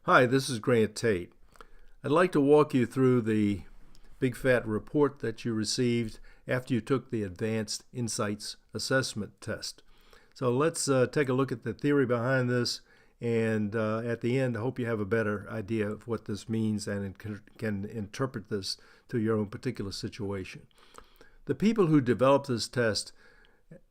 Hi, this is Grant Tate. I'd like to walk you through the big fat report that you received after you took the Advanced Insights Assessment Test. So let's take a look at the theory behind this, and at the end, I hope you have a better idea of what this means and can interpret this to your own particular situation. The people who developed this test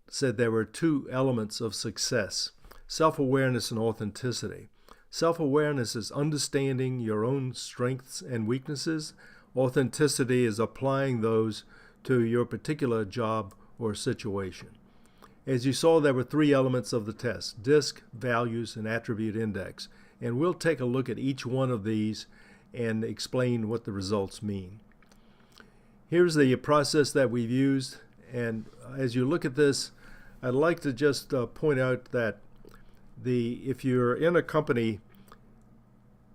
said there were two elements of success: self-awareness and authenticity. Self-awareness is understanding your own strengths and weaknesses. Authenticity is applying those to your particular job or situation. As you saw, there were three elements of the test: DISC, values, and attribute index. And we'll take a look at each one of these and explain what the results mean. Here's the process that we've used. And as you look at this, I'd like to just point out that if you're in a company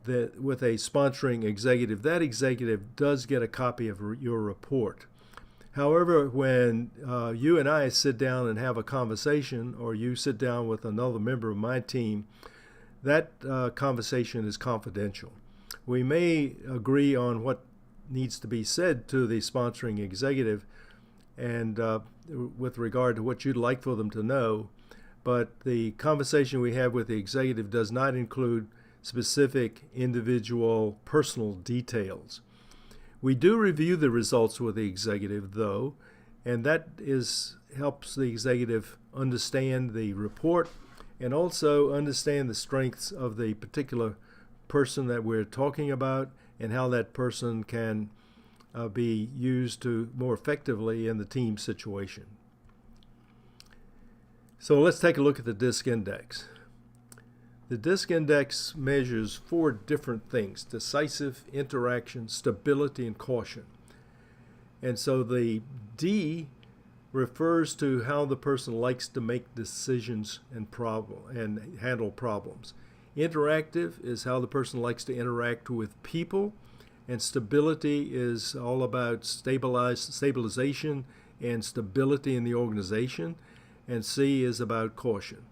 with a sponsoring executive, that executive does get a copy of your report. However, when you and I sit down and have a conversation, or you sit down with another member of my team, that conversation is confidential. We may agree on what needs to be said to the sponsoring executive and with regard to what you'd like for them to know, but the conversation we have with the executive does not include specific individual personal details. We do review the results with the executive, though, and that helps the executive understand the report and also understand the strengths of the particular person that we're talking about and how that person can be used to more effectively in the team situation. So let's take a look at the DISC index. The DISC index measures four different things: decisive, interaction, stability, and caution. And so the D refers to how the person likes to make decisions and handle problems. Interactive is how the person likes to interact with people, and stability is all about stabilization and stability in the organization, and C is about caution.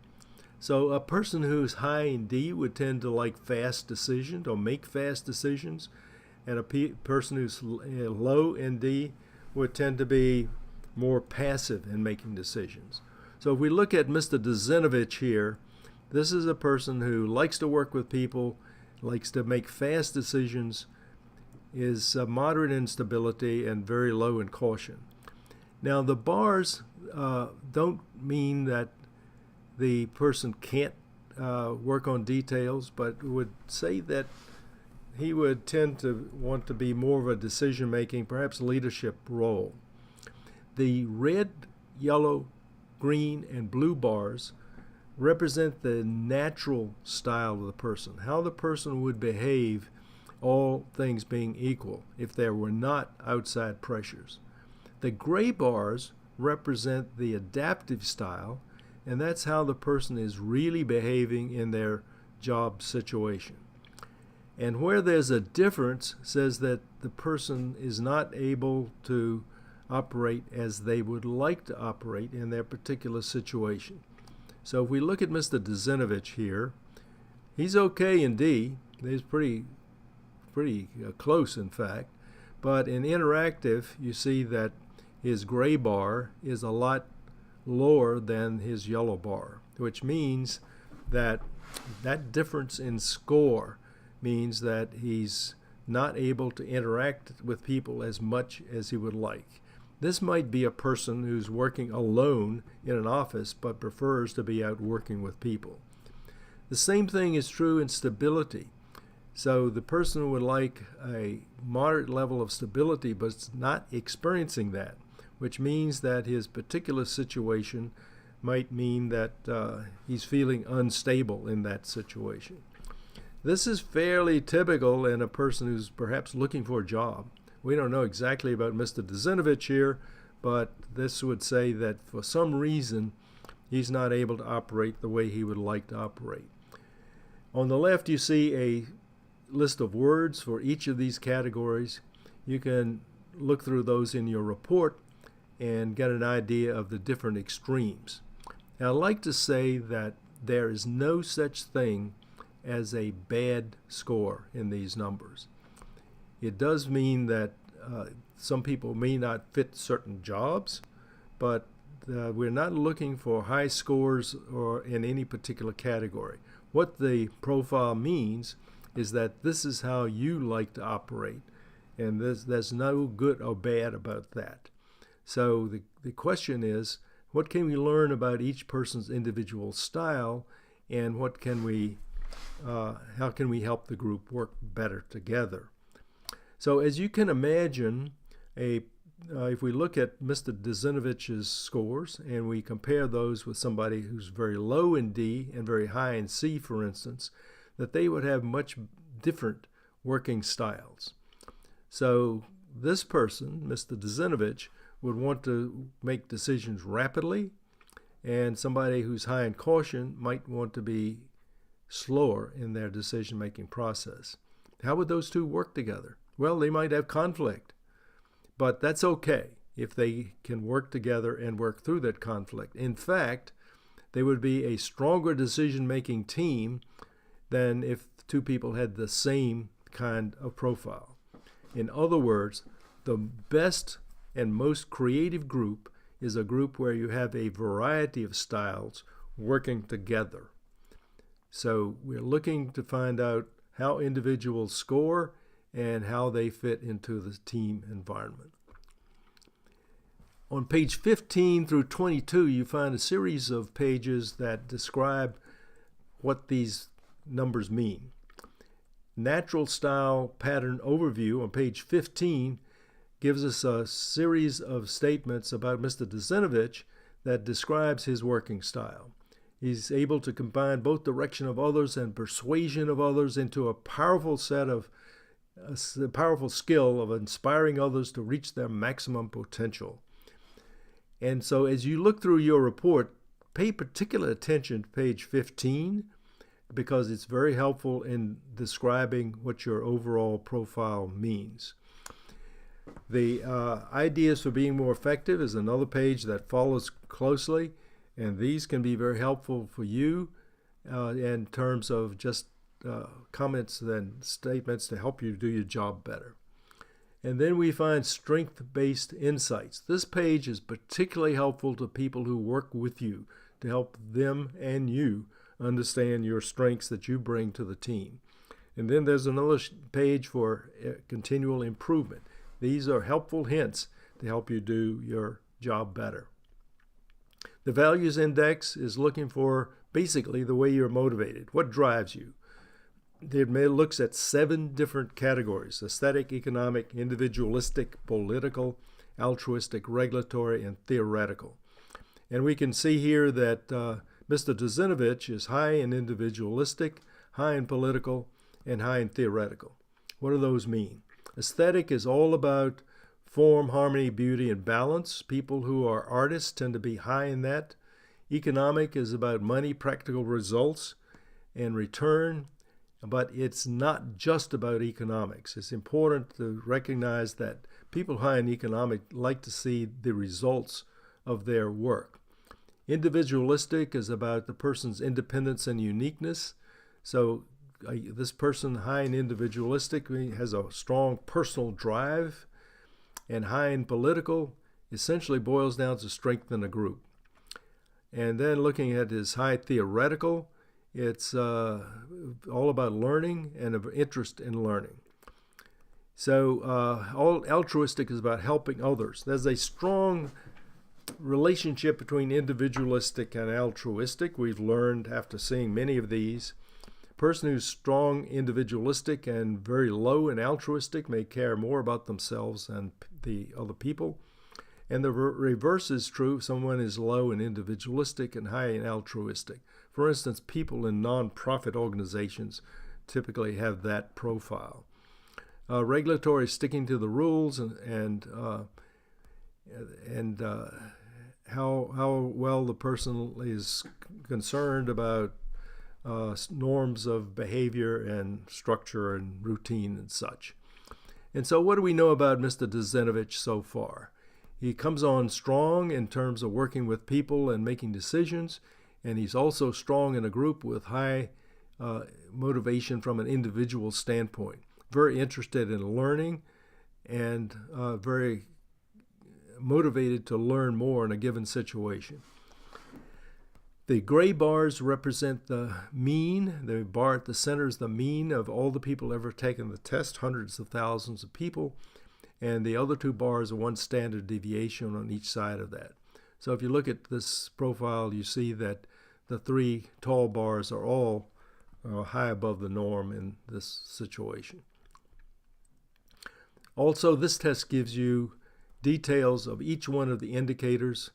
So a person who's high in D would tend to like fast decisions or make fast decisions, and a person who's low in D would tend to be more passive in making decisions. So if we look at Mr. Dezinovich here, this is a person who likes to work with people, likes to make fast decisions, is moderate in stability, and very low in caution. Now the bars don't mean that the person can't work on details, but would say that he would tend to want to be more of a decision-making, perhaps leadership role. The red, yellow, green, and blue bars represent the natural style of the person, how the person would behave, all things being equal, if there were not outside pressures. The gray bars represent the adaptive style, and that's how the person is really behaving in their job situation. And where there's a difference says that the person is not able to operate as they would like to operate in their particular situation. So if we look at Mr. Dezinovich here, he's okay in D. He's pretty close, in fact. But in interactive, you see that his gray bar is a lot lower than his yellow bar, which means that difference in score means that he's not able to interact with people as much as he would like. This might be a person who's working alone in an office but prefers to be out working with people. The same thing is true in stability. So the person would like a moderate level of stability but is not experiencing that, which means that his particular situation might mean that he's feeling unstable in that situation. This is fairly typical in a person who's perhaps looking for a job. We don't know exactly about Mr. Dezinovich here, but this would say that for some reason he's not able to operate the way he would like to operate. On the left, you see a list of words for each of these categories. You can look through those in your report and get an idea of the different extremes. Now, I'd like to say that there is no such thing as a bad score in these numbers. It does mean that some people may not fit certain jobs, but we're not looking for high scores or in any particular category. What the profile means is that this is how you like to operate, and there's no good or bad about that. So the question is, what can we learn about each person's individual style, and what can we, how can we help the group work better together? So as you can imagine, if we look at Mr. Dizinovich's scores and we compare those with somebody who's very low in D and very high in C, for instance, that they would have much different working styles. So this person, Mr. Dizinovich, would want to make decisions rapidly, and somebody who's high in caution might want to be slower in their decision-making process. How would those two work together? Well, they might have conflict, but that's okay if they can work together and work through that conflict. In fact, they would be a stronger decision-making team than if two people had the same kind of profile. In other words, the best and most creative group is a group where you have a variety of styles working together. So we're looking to find out how individuals score and how they fit into the team environment. On page 15 through 22, you find a series of pages that describe what these numbers mean. Natural style pattern overview on page 15 gives us a series of statements about Mr. Dizinovich that describes his working style. He's able to combine both direction of others and persuasion of others into a powerful skill of inspiring others to reach their maximum potential. And so as you look through your report, pay particular attention to page 15 because it's very helpful in describing what your overall profile means. The ideas for being more effective is another page that follows closely, and these can be very helpful for you in terms of just comments and statements to help you do your job better. And then we find strength-based insights. This page is particularly helpful to people who work with you to help them and you understand your strengths that you bring to the team. And then there's another page for continual improvement. These are helpful hints to help you do your job better. The values index is looking for basically the way you're motivated, what drives you. It looks at 7 different categories: aesthetic, economic, individualistic, political, altruistic, regulatory, and theoretical. And we can see here that Mr. Dizinovich is high in individualistic, high in political, and high in theoretical. What do those mean? Aesthetic is all about form, harmony, beauty, and balance. People who are artists tend to be high in that. Economic is about money, practical results, and return. But it's not just about economics. It's important to recognize that people high in economic like to see the results of their work. Individualistic is about the person's independence and uniqueness. So this person high in individualistic has a strong personal drive, and high in political essentially boils down to strength in a group. And then looking at his high theoretical, it's all about learning and of interest in learning. So all altruistic is about helping others. There's a strong relationship between individualistic and altruistic. We've learned after seeing many of these. A person who's strong individualistic and very low in altruistic may care more about themselves than the other people. And the reverse is true. Someone is low in individualistic and high in altruistic. For instance, people in non-profit organizations typically have that profile. Regulatory, sticking to the rules and how well the person is concerned about norms of behavior and structure and routine and such. And so what do we know about Mr. Dizinovich so far? He comes on strong in terms of working with people and making decisions, and he's also strong in a group with high motivation from an individual standpoint. Very interested in learning and very motivated to learn more in a given situation. The gray bars represent the mean. The bar at the center is the mean of all the people ever taken the test, hundreds of thousands of people. And the other two bars are one standard deviation on each side of that. So if you look at this profile, you see that the three tall bars are all high above the norm in this situation. Also, this test gives you details of each one of the indicators.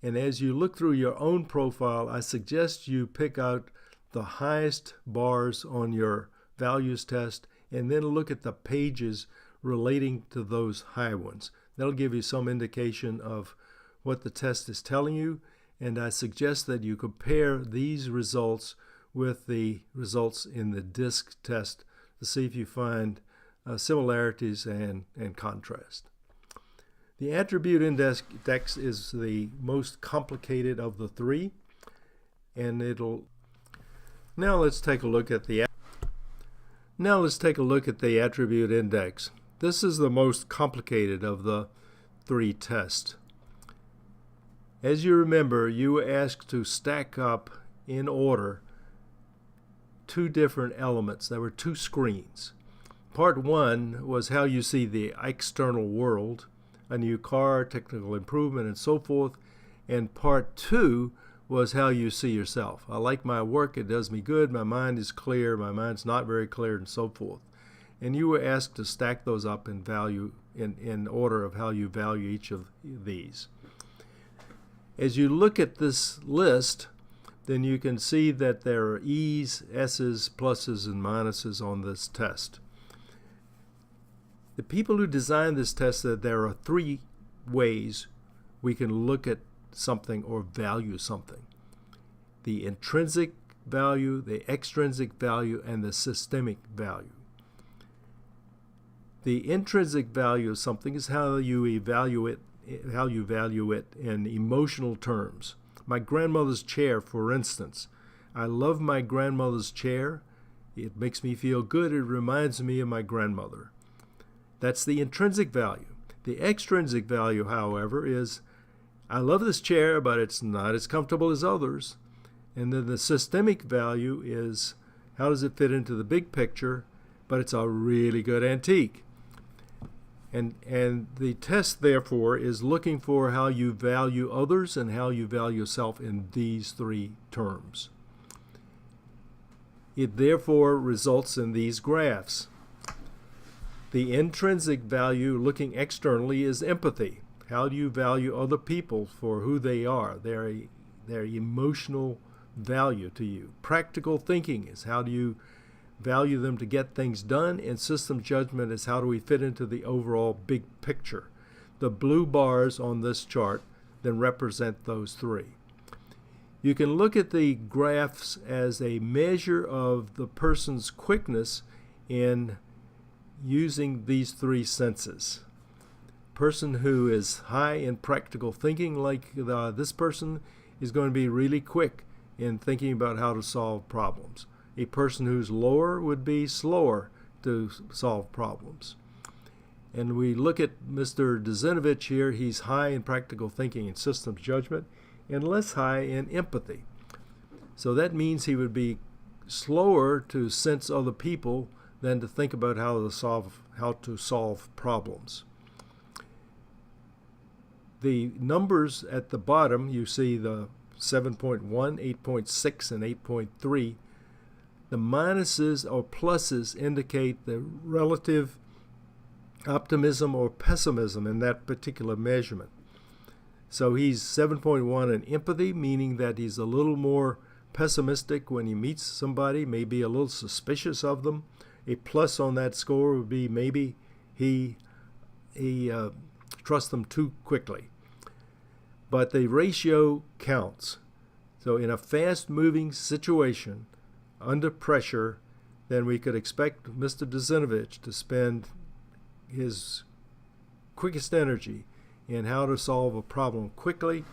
And as you look through your own profile, I suggest you pick out the highest bars on your values test and then look at the pages relating to those high ones. That'll give you some indication of what the test is telling you, and I suggest that you compare these results with the results in the DISC test to see if you find similarities and contrast. The attribute index is the most complicated of the three, and now let's take a look at the attribute index. This is the most complicated of the three tests. As you remember, you were asked to stack up in order two different elements. There were two screens. Part one was how you see the external world, a new car, technical improvement, and so forth. And part two was how you see yourself. I like my work, it does me good, my mind is clear, my mind's not very clear, and so forth. And you were asked to stack those up in value in order of how you value each of these. As you look at this list, then you can see that there are E's, S's, pluses, and minuses on this test. The people who designed this test said there are three ways we can look at something or value something: the intrinsic value, the extrinsic value, and the systemic value. The intrinsic value of something is how you value it in emotional terms. My grandmother's chair, for instance. I love my grandmother's chair. It makes me feel good. It reminds me of my grandmother. That's the intrinsic value. The extrinsic value, however, is I love this chair, but it's not as comfortable as others. And then the systemic value is how does it fit into the big picture, but it's a really good antique. And the test, therefore, is looking for how you value others and how you value yourself in these three terms. It therefore results in these graphs. The intrinsic value, looking externally, is empathy. How do you value other people for who they are, their emotional value to you? Practical thinking is how do you value them to get things done, and system judgment is how do we fit into the overall big picture. The blue bars on this chart then represent those three. You can look at the graphs as a measure of the person's quickness in using these three senses. Person who is high in practical thinking, like this person, is going to be really quick in thinking about how to solve problems. A person who's lower would be slower to solve problems. And we look at Mr. Dezinovich here. He's high in practical thinking and systems judgment and less high in empathy. So that means he would be slower to sense other people than to think about how to solve problems. The numbers at the bottom, you see the 7.1, 8.6, and 8.3. The minuses or pluses indicate the relative optimism or pessimism in that particular measurement. So he's 7.1 in empathy, meaning that he's a little more pessimistic when he meets somebody, maybe a little suspicious of them. A plus on that score would be maybe he trusts them too quickly. But the ratio counts. So in a fast-moving situation, under pressure, then we could expect Mr. Dezinovich to spend his quickest energy in how to solve a problem quickly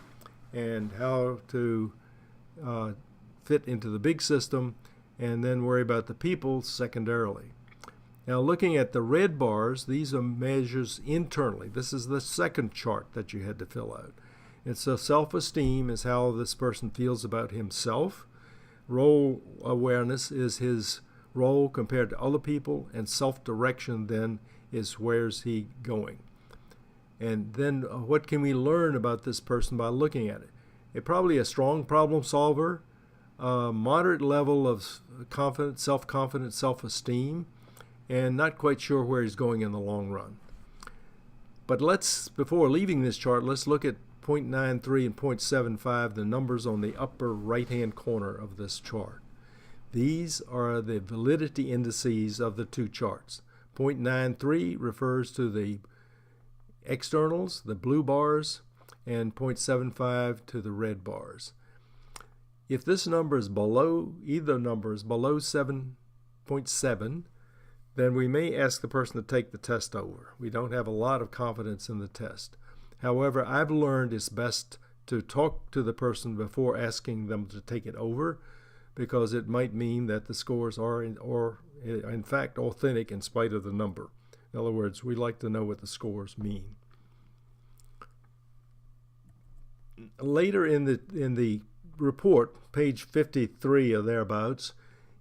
and how to fit into the big system and then worry about the people secondarily. Now, looking at the red bars, these are measures internally. This is the second chart that you had to fill out. And so self-esteem is how this person feels about himself. Role awareness is his role compared to other people, and self-direction then is where's he going. And then what can we learn about this person by looking at it? Probably a strong problem solver, moderate level of confidence, self-confidence, self-esteem, and not quite sure where he's going in the long run. But before leaving this chart, let's look at 0.93 and 0.75, the numbers on the upper right-hand corner of this chart. These are the validity indices of the two charts. 0.93 refers to the externals, the blue bars, and 0.75 to the red bars. If this number is below, either number is below 7.7, then we may ask the person to take the test over. We don't have a lot of confidence in the test. However, I've learned it's best to talk to the person before asking them to take it over, because it might mean that the scores are in fact authentic in spite of the number. In other words, we like to know what the scores mean. Later in the report, page 53 or thereabouts,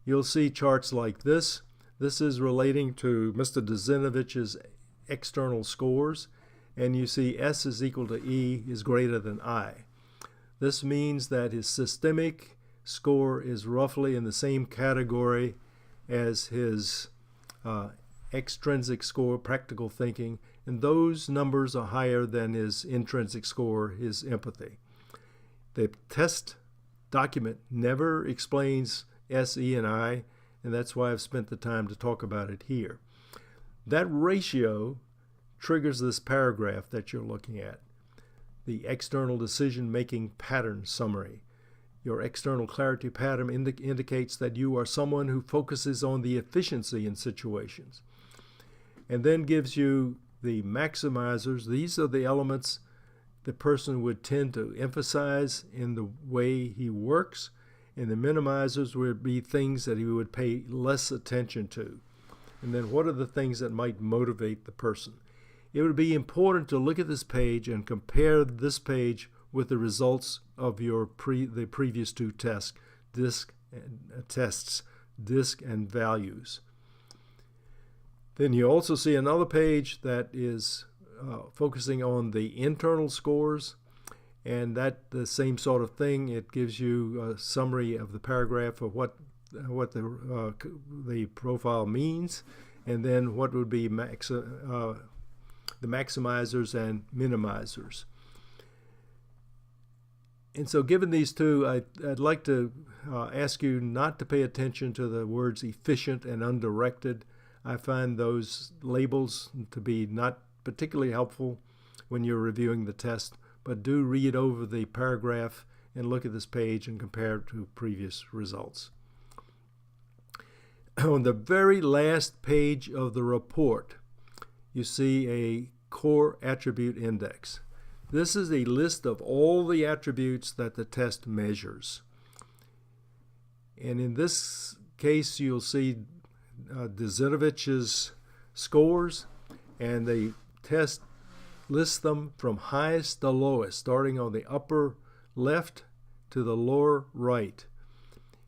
you'll see charts like this. This is relating to Mr. Dizinovich's external scores, and you see S is equal to E is greater than I. This means that his systemic score is roughly in the same category as his extrinsic score, practical thinking, and those numbers are higher than his intrinsic score, his empathy. The test document never explains S, E, and I, and that's why I've spent the time to talk about it here. That ratio triggers this paragraph that you're looking at, the external decision-making pattern summary. Your external clarity pattern indicates that you are someone who focuses on the efficiency in situations, and then gives you the maximizers. These are the elements the person would tend to emphasize in the way he works, and the minimizers would be things that he would pay less attention to. And then what are the things that might motivate the person? It would be important to look at this page and compare this page with the results of the previous two tests, DISC and values. Then you also see another page that is focusing on the internal scores, and that the same sort of thing. It gives you a summary of the paragraph of what the profile means, and then what would be the maximizers and minimizers. And so given these two, I'd like to ask you not to pay attention to the words efficient and undirected. I find those labels to be not particularly helpful when you're reviewing the test, but do read over the paragraph and look at this page and compare it to previous results. On the very last page of the report, you see a core attribute index. This is a list of all the attributes that the test measures. And in this case, you'll see Dizinovich's scores, and the test lists them from highest to lowest, starting on the upper left to the lower right.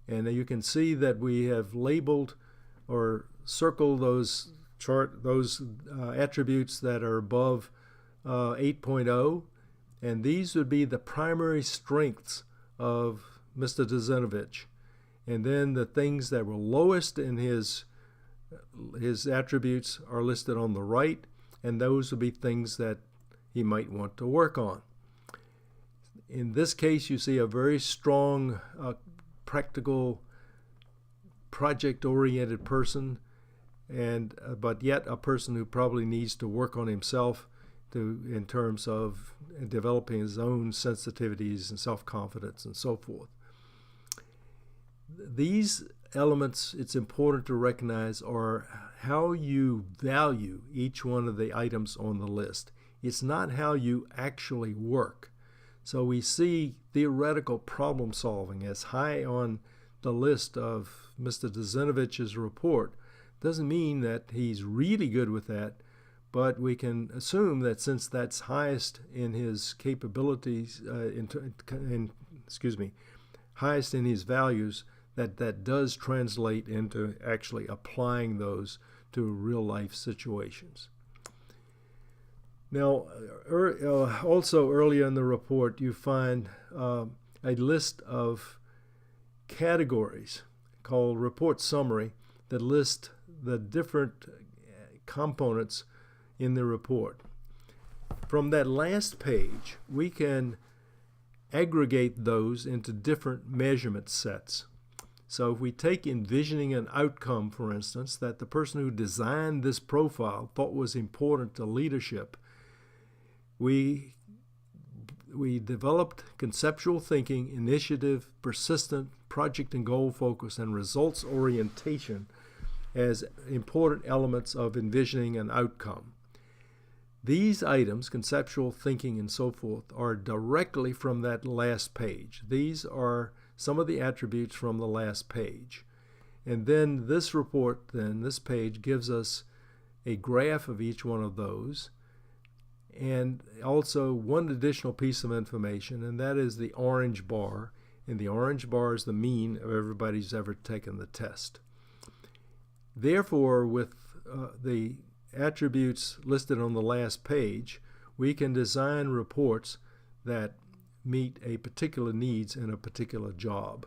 And you can see that we have labeled or circled those attributes that are above 8.0, and these would be the primary strengths of Mr. Dizinovich. And then the things that were lowest in his attributes are listed on the right, and those would be things that he might want to work on. In this case, you see a very strong, practical, project-oriented person, but yet a person who probably needs to work on himself in terms of developing his own sensitivities and self-confidence and so forth. These elements, it's important to recognize, are how you value each one of the items on the list. It's not how you actually work. So we see theoretical problem solving as high on the list of Mr. Dezenovich's report doesn't mean that he's really good with that, but we can assume that since that's highest in his capabilities, highest in his values, that does translate into actually applying those to real life situations. Now, also earlier in the report, you find a list of categories called report summary that list the different components in the report. From that last page, we can aggregate those into different measurement sets. So if we take envisioning an outcome, for instance, that the person who designed this profile thought was important to leadership, we developed conceptual thinking, initiative, persistent, project and goal focus, and results orientation as important elements of envisioning an outcome. These items, conceptual thinking and so forth, are directly from that last page. These are some of the attributes from the last page. And then this report, this page, gives us a graph of each one of those, and also one additional piece of information, and that is the orange bar. And the orange bar is the mean of everybody who's ever taken the test. Therefore, with the attributes listed on the last page, we can design reports that meet a particular needs in a particular job.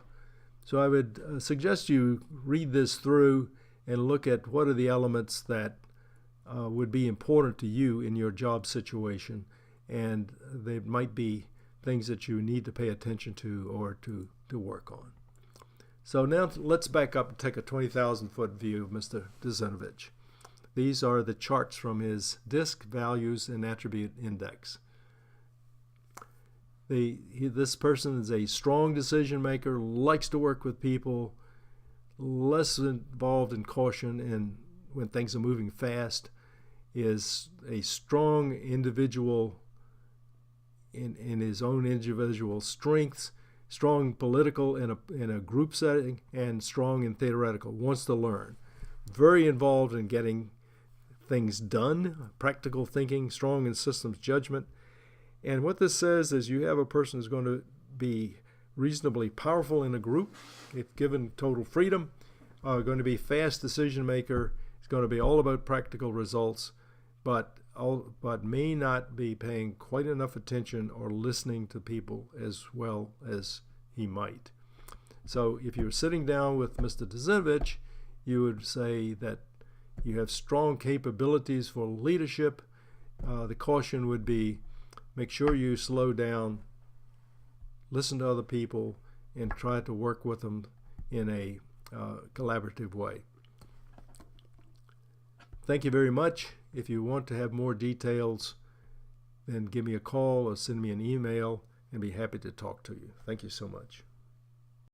So I would suggest you read this through and look at what are the elements that would be important to you in your job situation, and they might be things that you need to pay attention to or to work on. So now let's back up and take a 20,000-foot view of Mr. Dezenovich. These are the charts from his DISC values and attribute index. This person is a strong decision maker, likes to work with people, less involved in caution and when things are moving fast, is a strong individual in his own individual strengths, strong political in a group setting, and strong in theoretical, wants to learn. Very involved in getting things done, practical thinking, strong in systems judgment. And what this says is you have a person who's going to be reasonably powerful in a group, if given total freedom, going to be fast decision maker, is going to be all about practical results, but may not be paying quite enough attention or listening to people as well as he might. So if you're sitting down with Mr. Dezenovich, you would say that you have strong capabilities for leadership. The caution would be make sure you slow down, listen to other people, and try to work with them in a collaborative way. Thank you very much. If you want to have more details, then give me a call or send me an email and be happy to talk to you. Thank you so much.